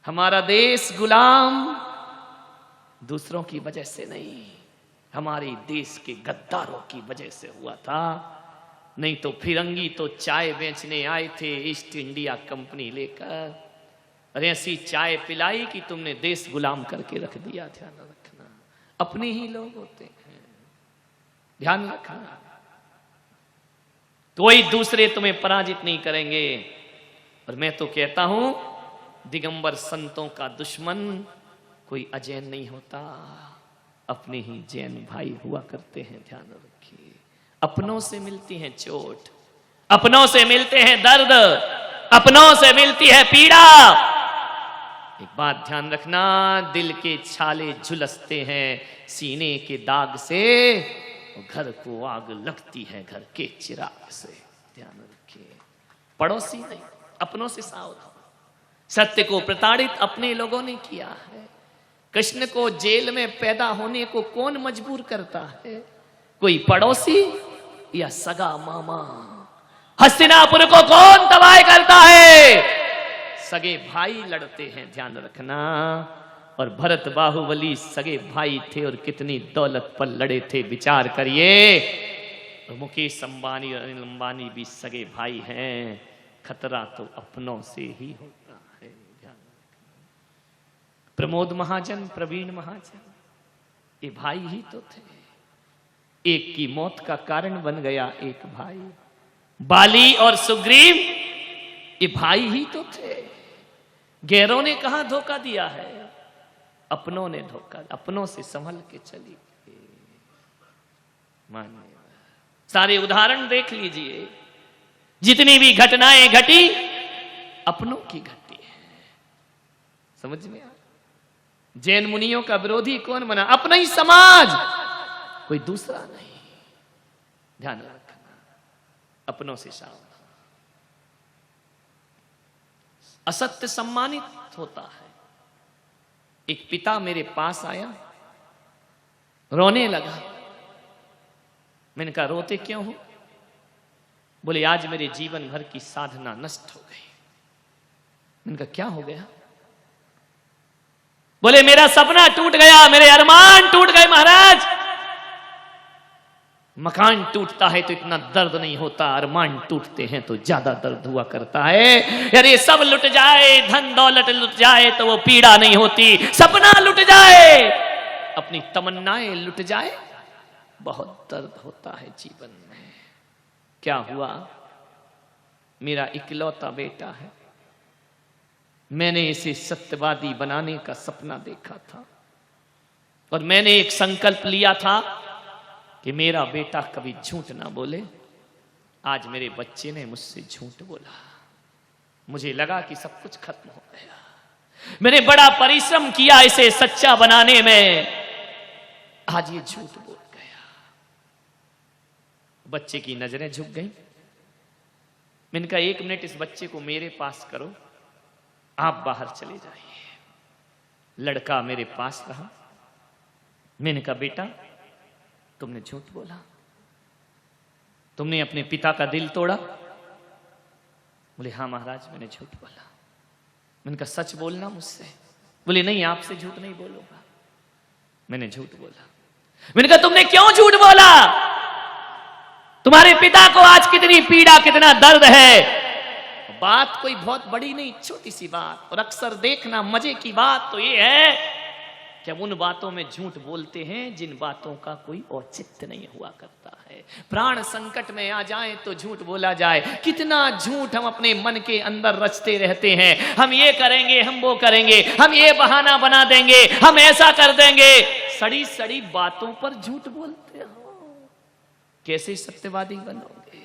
हमारा देश गुलाम दूसरों की वजह से नहीं, हमारे देश के गद्दारों की वजह से हुआ था। नहीं तो फिरंगी तो चाय बेचने आए थे ईस्ट इंडिया कंपनी लेकर, और ऐसी चाय पिलाई कि तुमने देश गुलाम करके रख दिया। ध्यान रखना, अपने ही लोग होते हैं, ध्यान रखना। कोई दूसरे तुम्हें पराजित नहीं करेंगे। और मैं तो कहता हूं, दिगंबर संतों का दुश्मन कोई अजैन नहीं होता, अपने ही जैन भाई हुआ करते हैं। ध्यान रखिए, अपनों से मिलती है चोट, अपनों से मिलते हैं दर्द, अपनों से मिलती है पीड़ा। एक बात ध्यान रखना, दिल के छाले झुलसते हैं सीने के दाग से, घर को आग लगती है घर के चिराग से। ध्यान रखिए, पड़ोसी नहीं, अपनों से सावधान। सत्य को प्रताड़ित अपने लोगों ने किया है। कृष्ण को जेल में पैदा होने को कौन मजबूर करता है? कोई पड़ोसी या सगा मामा? हस्तिनापुर को कौन तबाह करता है? सगे भाई लड़ते हैं। ध्यान रखना। और भरत बाहुबली सगे भाई थे और कितनी दौलत पर लड़े थे, विचार करिए। और मुकेश अंबानी और अनिल अंबानी भी सगे भाई हैं। खतरा तो अपनों से ही होता है। ध्यान रखना। प्रमोद महाजन, प्रवीण महाजन, ये भाई ही तो थे। एक की मौत का कारण बन गया एक भाई। बाली और सुग्रीव ये भाई ही तो थे। गैरों ने कहां धोखा दिया है? अपनों ने धोखा, अपनों से संभल के चली गई। मानिए, सारे उदाहरण देख लीजिए, जितनी भी घटनाएं घटी अपनों की घटी है। समझ में आ? जैन मुनियों का विरोधी कौन बना? अपना ही समाज, कोई दूसरा नहीं। ध्यान रखना, अपनों से सावधान। असत्य सम्मानित होता है। एक पिता मेरे पास आया, रोने लगा। मैंने कहा, रोते क्यों हो? बोले, आज मेरे जीवन भर की साधना नष्ट हो गई। मैंने कहा, क्या हो गया? बोले, मेरा सपना टूट गया, मेरे अरमान टूट गए महाराज। मकान टूटता है तो इतना दर्द नहीं होता, अरमान टूटते हैं तो ज्यादा दर्द हुआ करता है। अरे सब लुट जाए, धन दौलत लुट जाए तो वो पीड़ा नहीं होती। सपना लुट जाए, अपनी तमन्नाएं लुट जाए, बहुत दर्द होता है जीवन में। क्या हुआ? मेरा इकलौता बेटा है, मैंने इसे सत्यवादी बनाने का सपना देखा था और मैंने एक संकल्प लिया था कि मेरा बेटा कभी झूठ ना बोले। आज मेरे बच्चे ने मुझसे झूठ बोला। मुझे लगा कि सब कुछ खत्म हो गया। मैंने बड़ा परिश्रम किया इसे सच्चा बनाने में, आज ये झूठ बोल गया। बच्चे की नजरें झुक गई। मैंने कहा, 1 मिनट इस बच्चे को मेरे पास करो, आप बाहर चले जाइए। लड़का मेरे पास रहा। मैंने कहा, बेटा तुमने झूठ बोला, तुमने अपने पिता का दिल तोड़ा। बोले, हाँ महाराज मैंने झूठ बोला। मैंने कहा, सच बोलना मुझसे। बोले, नहीं आपसे झूठ नहीं बोलूंगा। मैंने झूठ बोला। मैंने कहा, तुमने क्यों झूठ बोला? तुम्हारे पिता को आज कितनी पीड़ा, कितना दर्द है। बात कोई बहुत बड़ी नहीं, छोटी सी बात। और अक्सर देखना, मजे की बात तो ये है कि हम उन बातों में झूठ बोलते हैं जिन बातों का कोई औचित्य नहीं हुआ करता है। प्राण संकट में आ जाए तो झूठ बोला जाए। कितना झूठ हम अपने मन के अंदर रचते रहते हैं। हम ये करेंगे, हम वो करेंगे, हम ये बहाना बना देंगे, हम ऐसा कर देंगे। सड़ी सड़ी बातों पर झूठ बोलते हो, कैसे सत्यवादी बनोगे?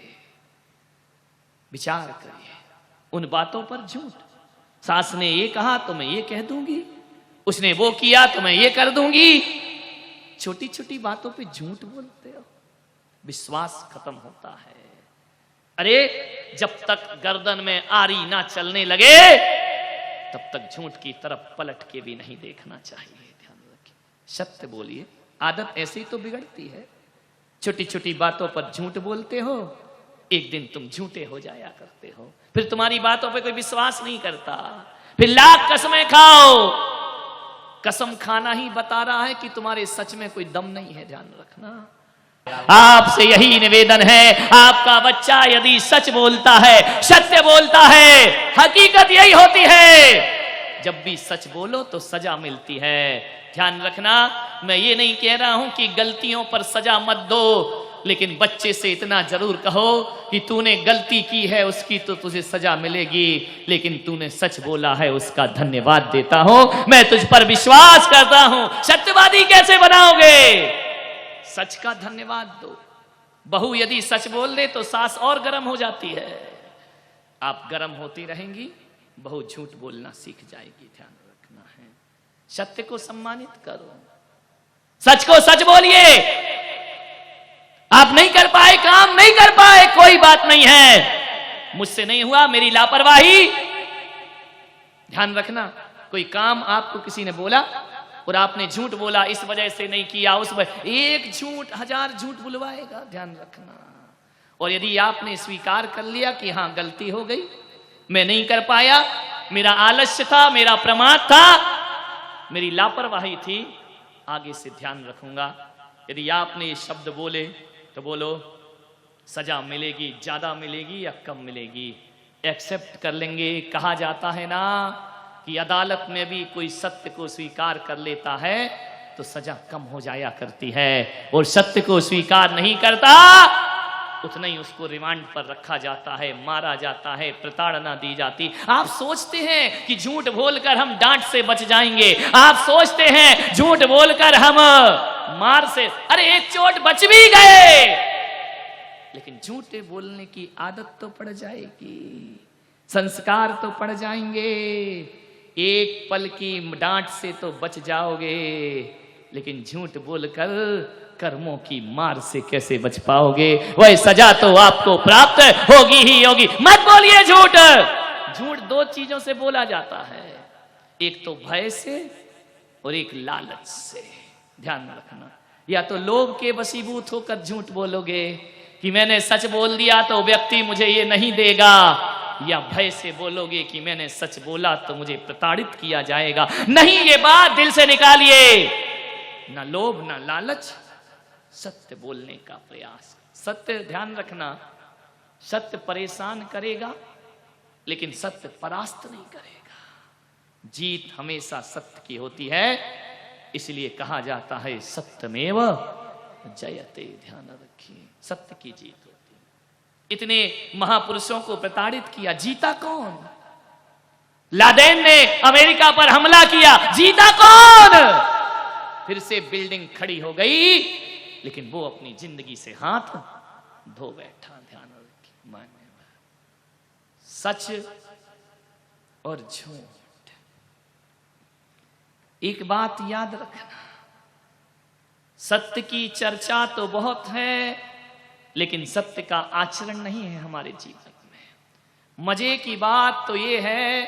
विचार करिए। उन बातों पर झूठ, सास ने ये कहा तो मैं ये कह दूंगी, उसने वो किया तो मैं ये कर दूंगी। छोटी छोटी बातों पे झूठ बोलते हो, विश्वास खत्म होता है। अरे जब तक गर्दन में आरी ना चलने लगे तब तक झूठ की तरफ पलट के भी नहीं देखना चाहिए। ध्यान रखिए, सत्य बोलिए। आदत ऐसे ही तो बिगड़ती है। छोटी छोटी बातों पर झूठ बोलते हो, एक दिन तुम झूठे हो जाया करते हो। फिर तुम्हारी बातों पे कोई विश्वास नहीं करता। फिर लाख कसमें खाओ, कसम खाना ही बता रहा है कि तुम्हारे सच में कोई दम नहीं है। ध्यान रखना, आपसे यही निवेदन है, आपका बच्चा यदि सच बोलता है, सत्य बोलता है, हकीकत यही होती है, जब भी सच बोलो तो सजा मिलती है। ध्यान रखना, मैं ये नहीं कह रहा हूं कि गलतियों पर सजा मत दो, लेकिन बच्चे से इतना जरूर कहो कि तूने गलती की है, उसकी तो तुझे सजा मिलेगी, लेकिन तूने सच बोला है, उसका धन्यवाद देता हूं, मैं तुझ पर विश्वास करता हूं। सत्यवादी कैसे बनाओगे? सच का धन्यवाद दो। बहू यदि सच बोल दे तो सास और गर्म हो जाती है। आप गर्म होती रहेंगी, बहू झूठ बोलना सीख जाएगी। ध्यान रखना है, सत्य को सम्मानित करो, सच को सच बोलिए। आप नहीं कर पाए, काम नहीं कर पाए, कोई बात नहीं है, मुझसे नहीं हुआ, मेरी लापरवाही। ध्यान रखना, कोई काम आपको किसी ने बोला और आपने झूठ बोला, इस वजह से नहीं किया, उस वजह, एक झूठ हजार झूठ बुलवाएगा। ध्यान रखना। और यदि आपने स्वीकार कर लिया कि हां गलती हो गई, मैं नहीं कर पाया, मेरा आलस्य था, मेरा प्रमाद था, मेरी लापरवाही थी, आगे से ध्यान रखूंगा। यदि आपने ये शब्द बोले तो बोलो सजा मिलेगी, ज्यादा मिलेगी या कम मिलेगी, एक्सेप्ट कर लेंगे। कहा जाता है ना कि अदालत में भी कोई सत्य को स्वीकार कर लेता है तो सजा कम हो जाया करती है, और सत्य को स्वीकार नहीं करता उतना ही उसको रिमांड पर रखा जाता है, मारा जाता है, प्रताड़ना दी जाती। आप सोचते हैं कि झूठ बोलकर हम डांट से बच जाएंगे, आप सोचते हैं झूठ बोलकर हम मार से, अरे एक चोट बच भी गए, लेकिन झूठे बोलने की आदत तो पड़ जाएगी, संस्कार तो पड़ जाएंगे। एक पल की डांट से तो बच जाओगे, लेकिन झूठ बोलकर कर्मों की मार से कैसे बच पाओगे? वह सजा तो आपको प्राप्त होगी ही होगी। मत बोलिए झूठ। झूठ दो चीजों से बोला जाता है, एक तो भय से और एक लालच से। ध्यान रखना, या तो लोभ के वशीभूत होकर झूठ बोलोगे कि मैंने सच बोल दिया तो व्यक्ति मुझे ये नहीं देगा, या भय से बोलोगे कि मैंने सच बोला तो मुझे प्रताड़ित किया जाएगा। नहीं, ये बात दिल से निकालिए, ना लोभ ना लालच, सत्य बोलने का प्रयास। सत्य, ध्यान रखना, सत्य परेशान करेगा लेकिन सत्य परास्त नहीं करेगा। जीत हमेशा सत्य की होती है, इसलिए कहा जाता है सत्यमेव जयते। ध्यान रखिए, सत्य की जीत होती है। इतने महापुरुषों को प्रताड़ित किया, जीता कौन? लादेन ने अमेरिका पर हमला किया, जीता कौन? फिर से बिल्डिंग खड़ी हो गई, लेकिन वो अपनी जिंदगी से हाथ धो बैठा। ध्यान रखिए, मानने वाला सच और झूठ। एक बात याद रखना, सत्य की चर्चा तो बहुत है, लेकिन सत्य का आचरण नहीं है हमारे जीवन में। मजे की बात तो ये है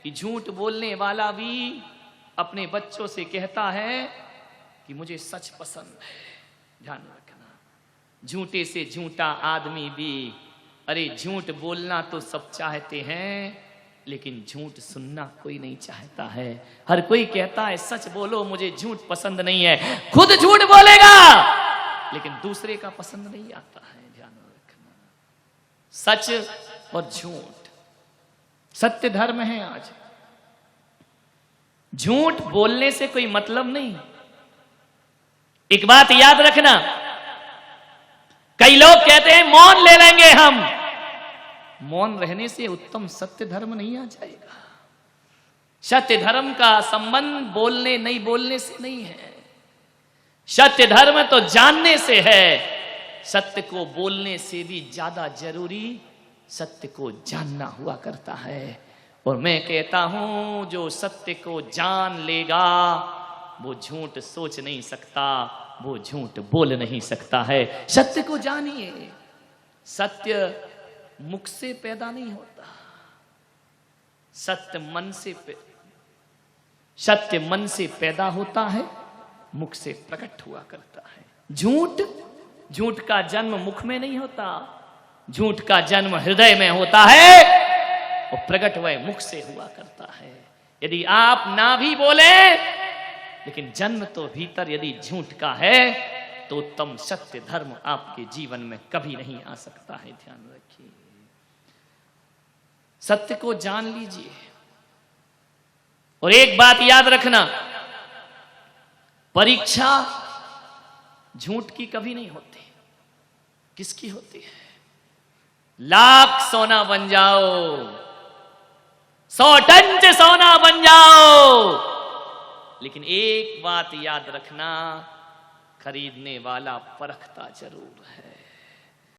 कि झूठ बोलने वाला भी अपने बच्चों से कहता है कि मुझे सच पसंद है। ध्यान रखना, झूठे से झूठा आदमी भी, अरे झूठ बोलना तो सब चाहते हैं, लेकिन झूठ सुनना कोई नहीं चाहता है। हर कोई कहता है सच बोलो, मुझे झूठ पसंद नहीं है। खुद झूठ बोलेगा लेकिन दूसरे का पसंद नहीं आता है। ध्यान रखना, सच और झूठ सत्य धर्म है। आज झूठ बोलने से कोई मतलब नहीं। एक बात याद रखना, कई लोग कहते हैं मौन ले लेंगे हम। मौन रहने से उत्तम सत्य धर्म नहीं आ जाएगा। सत्य धर्म का संबंध बोलने नहीं बोलने से नहीं है। सत्य धर्म तो जानने से है। सत्य को बोलने से भी ज्यादा जरूरी सत्य को जानना हुआ करता है। और मैं कहता हूं, जो सत्य को जान लेगा वो झूठ सोच नहीं सकता, वो झूठ बोल नहीं सकता है। सत्य को जानिए। सत्य मुख से पैदा नहीं होता, सत्य मन से पैदा होता है, मुख से प्रकट हुआ करता है। झूठ का जन्म मुख में नहीं होता, झूठ का जन्म हृदय में होता है। वो प्रकट वह मुख से हुआ करता है। यदि आप ना भी बोले, लेकिन जन्म तो भीतर यदि झूठ का है, तो उत्तम सत्य धर्म आपके जीवन में कभी नहीं आ सकता है। ध्यान रखिए, सत्य को जान लीजिए। और एक बात याद रखना, परीक्षा झूठ की कभी नहीं होती। किसकी होती है? लाख सोना बन जाओ, 100 टन से सोना बन जाओ, लेकिन एक बात याद रखना, खरीदने वाला परखता जरूर है।